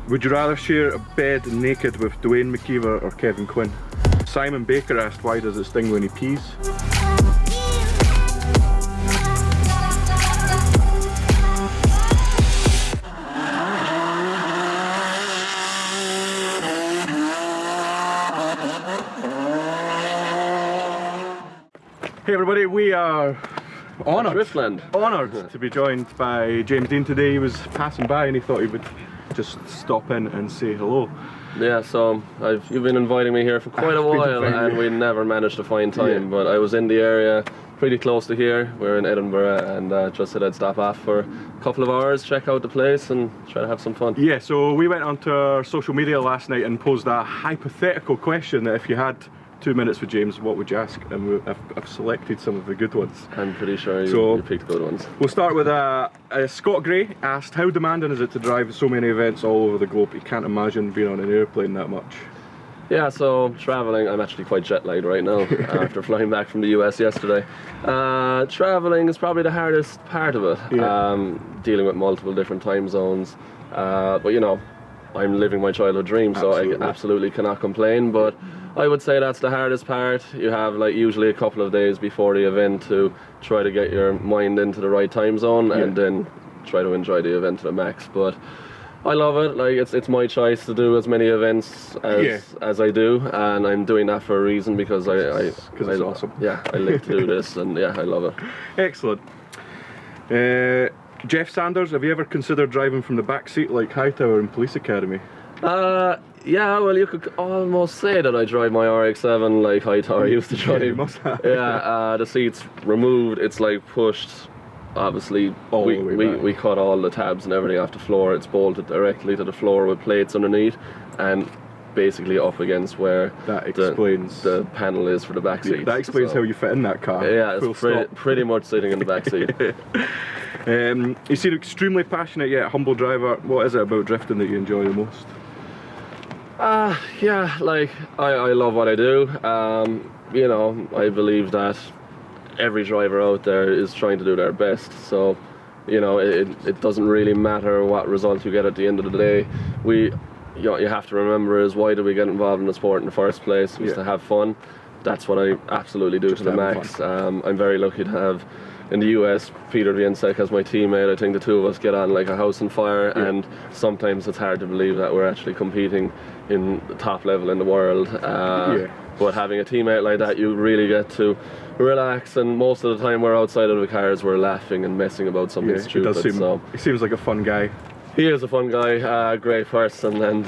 Would you rather share a bed naked with Dwayne McKeever or Kevin Quinn? Simon Baker asked, why does it sting when he pees? Hey everybody, we are honoured to be joined by James Deane today. He was passing by and he thought he would just stop in and say hello. Yeah, so you've been inviting me here for quite a while and we never managed to find time, but I was in the area pretty close to here. We're in Edinburgh and just said I'd stop off for a couple of hours, check out the place and try to have some fun. Yeah, so we went onto our social media last night and posed a hypothetical question that if you had 2 minutes with James, what would you ask? And I've selected some of the good ones. I'm pretty sure you picked good ones. We'll start with Scott Gray asked, how demanding is it to drive so many events all over the globe? You can't imagine being on an airplane that much. Yeah, so travelling, I'm actually quite jet lagged right now after flying back from the US yesterday. Travelling is probably the hardest part of it, dealing with multiple different time zones. But you know, I'm living my childhood dream, so I absolutely cannot complain. But I would say that's the hardest part. You have like usually a couple of days before the event to try to get your mind into the right time zone and then try to enjoy the event to the max. But I love it. Like it's my choice to do as many events as I do, and I'm doing that for a reason because it's awesome. Yeah, I live to do this, and yeah, I love it. Excellent. Jeff Sanders, have you ever considered driving from the back seat like Hightower in Police Academy? Yeah, well, you could almost say that I drive my RX-7 like Hightower used to drive. Yeah, you must have. Yeah, the seat's removed, it's like pushed. Obviously, we cut all the tabs and everything off the floor. It's bolted directly to the floor with plates underneath and basically up against where the panel is for the back seat. That explains how you fit in that car. Yeah, it's pretty much sitting in the back seat. You seem extremely passionate yet humble driver. What is it about drifting that you enjoy the most? Yeah, like I love what I do. You know, I believe that every driver out there is trying to do their best, so you know it doesn't really matter what result you get at the end of the day. You have to remember is, why do we get involved in the sport in the first place? Is to have fun. That's what I absolutely do to the max. I'm very lucky to have in the US Peter Viensek as my teammate. I think the two of us get on like a house on fire, and sometimes it's hard to believe that we're actually competing in the top level in the world. But having a teammate like that, you really get to relax, and most of the time we're outside of the cars, we're laughing and messing about something stupid. He seems like a fun guy. He is a fun guy, great person, and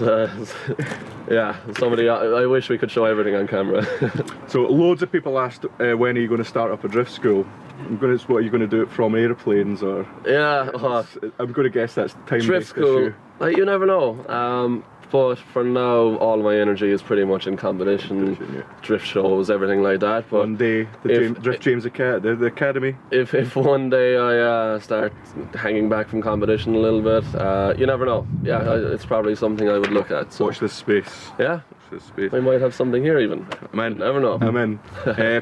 yeah, somebody I wish we could show everything on camera. So loads of people asked, when are you going to start up a drift school? What are you going to do it from, airplanes or? Yeah, I'm going to guess that's time-based drift school. You never know. But for now, all my energy is pretty much in competition, drift shows, everything like that. But one day, the James Academy. If one day I start hanging back from competition a little bit, you never know. Yeah, it's probably something I would look at. So. Watch this space. Yeah. I might have something here even. I'm in. Never know. I'm in.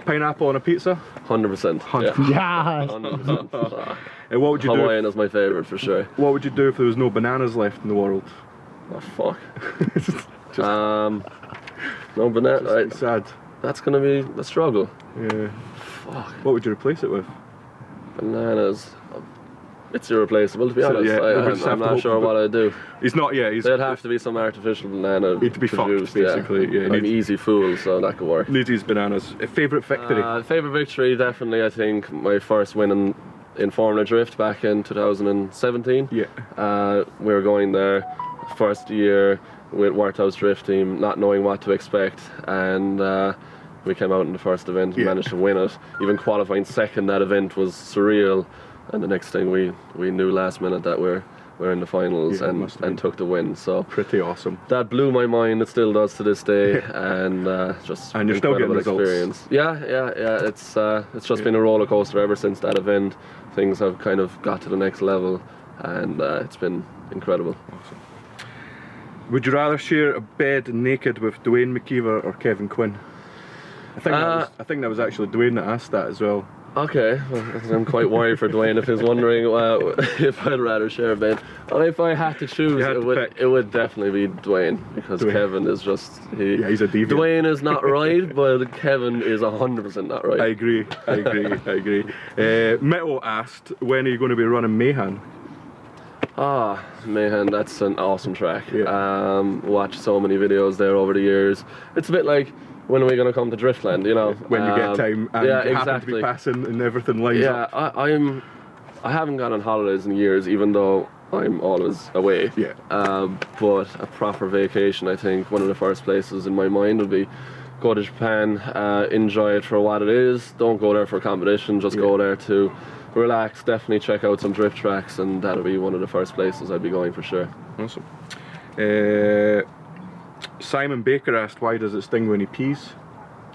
Pineapple on a pizza? 100%. Yeah. 100%. And what would you do? Hawaiian is my favourite for sure. What would you do if there was no bananas left in the world? Oh fuck. No banana. It's sad. That's gonna be a struggle. Yeah. Fuck. What would you replace it with? Bananas. It's irreplaceable, to be honest. Yeah, I'm not sure what I'd do. There'd have to be some artificial banana. Need to be produced, fucked, basically. Yeah, like easy fool, so that could work. Need to use bananas. Favourite victory? Favourite victory, definitely. I think my first win in Formula Drift back in 2017. Yeah. We were going there, first year with Workhouse Drift team, not knowing what to expect, and we came out in the first event and managed to win it. Even qualifying second that event was surreal, and the next thing we knew last minute that we're in the finals and took the win. So pretty awesome. That blew my mind. It still does to this day, and you're still getting experience. Yeah. It's just been a roller coaster ever since that event. Things have kind of got to the next level, and it's been incredible. Awesome. Would you rather share a bed naked with Dwayne McKeever or Kevin Quinn? I think that was actually Dwayne that asked that as well. Okay, well, I'm quite worried for Dwayne if he's wondering if I'd rather share bed. If I had to choose, it would definitely be Dwayne, because Kevin is just... he's a deviant. Dwayne is not right, but Kevin is 100% not right. I agree. Metal asked, when are you going to be running Mayhem? Mayhem, that's an awesome track. Watched so many videos there over the years. It's a bit like, when are we going to come to Driftland, you know? When you get time and you happen to be passing and everything lines up. I haven't gone on holidays in years, even though I'm always away. But a proper vacation, I think one of the first places in my mind would be go to Japan, enjoy it for what it is. Don't go there for competition, just go there to relax, definitely check out some drift tracks, and that'll be one of the first places I'd be going for sure. Awesome. Simon Baker asked, why does it sting when he pees?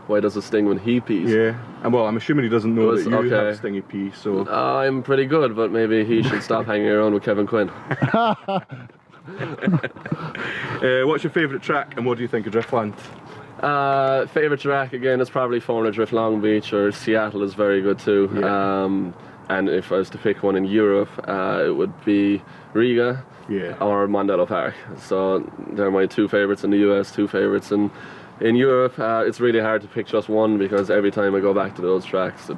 Why does it sting when he pees? Yeah, and well, I'm assuming he doesn't know that you have stingy pee, so... I'm pretty good, but maybe he should stop hanging around with Kevin Quinn. What's your favourite track, and what do you think of Driftland? Favourite track, again, is probably Formula Drift Long Beach, or Seattle is very good too. And if I was to pick one in Europe, it would be Riga or Mondello Park. So they're my two favourites in the US, two favourites in Europe. It's really hard to pick just one, because every time I go back to those tracks, it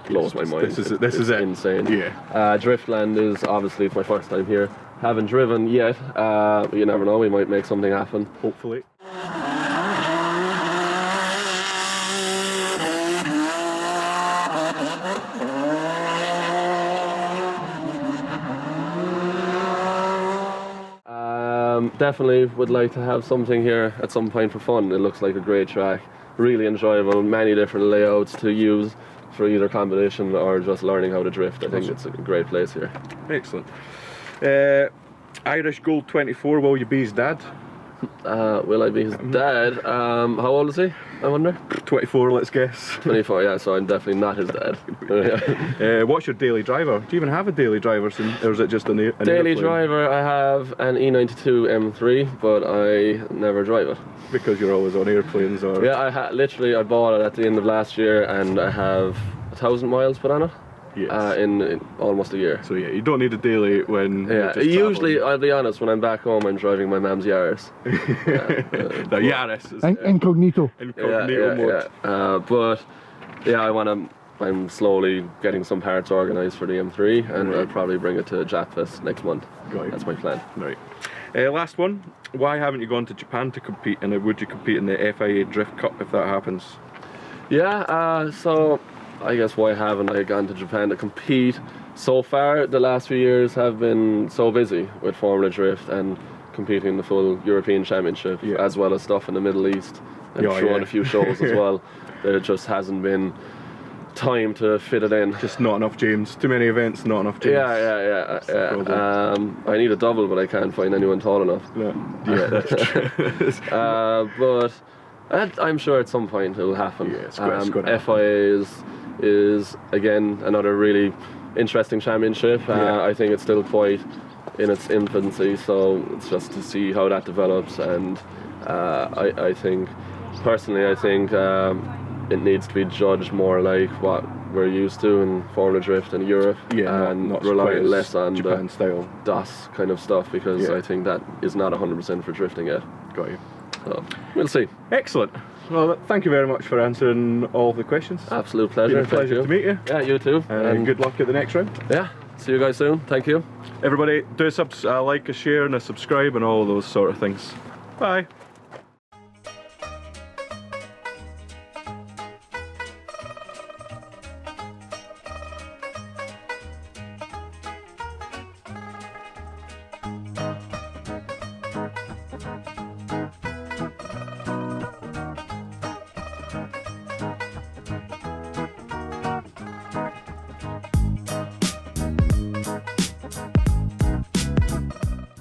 blows my mind. This is insane. Driftland is obviously, it's my first time here. Haven't driven yet, but you never know, we might make something happen. Hopefully. Definitely would like to have something here at some point for fun. It looks like a great track, really enjoyable, many different layouts to use for either competition or just learning how to drift. I think it's a great place here. Excellent. Irish Gold 24, will you be his dad? Will I be his dad? How old is he, I wonder? 24, let's guess. 24, yeah, so I'm definitely not his dad. What's your daily driver? Do you even have a daily driver, or is it just an daily airplane? Driver? I have an E92 M3, but I never drive it. Because you're always on airplanes, or? Yeah, literally I bought it at the end of last year, and I have 1,000 miles put on it. Yes. In almost a year. So yeah, you don't need a daily when you're just usually traveling. I'll be honest, when I'm back home I'm driving my mum's Yaris. The Yaris is incognito mode. But yeah, I'm slowly getting some parts organised for the M3, and I'll probably bring it to Japfest next month. That's my plan. Right. Last one, why haven't you gone to Japan to compete, and would you compete in the FIA Drift Cup if that happens? So I guess why haven't I gone to Japan to compete? So far, the last few years have been so busy with Formula Drift and competing in the full European Championship, as well as stuff in the Middle East, and throwing a few shows as well. There just hasn't been time to fit it in. Just not enough James. Too many events, not enough James. I need a double, but I can't find anyone tall enough. Yeah, that's true. But I'm sure at some point it will happen. Yeah, it's gonna happen. FIA is again another really interesting championship. I think it's still quite in its infancy, so it's just to see how that develops. And I think personally, it needs to be judged more like what we're used to in Formula Drift in Europe, and not relying less on Japan the style DOS kind of stuff, because I think that is not 100% for drifting yet. Got you. So we'll see. Excellent. Well, thank you very much for answering all the questions. Absolute pleasure. It's been a pleasure to meet you. Yeah, you too. And good luck at the next round. Yeah, see you guys soon. Thank you. Everybody, do a like, a share, and a subscribe, and all those sort of things. Bye.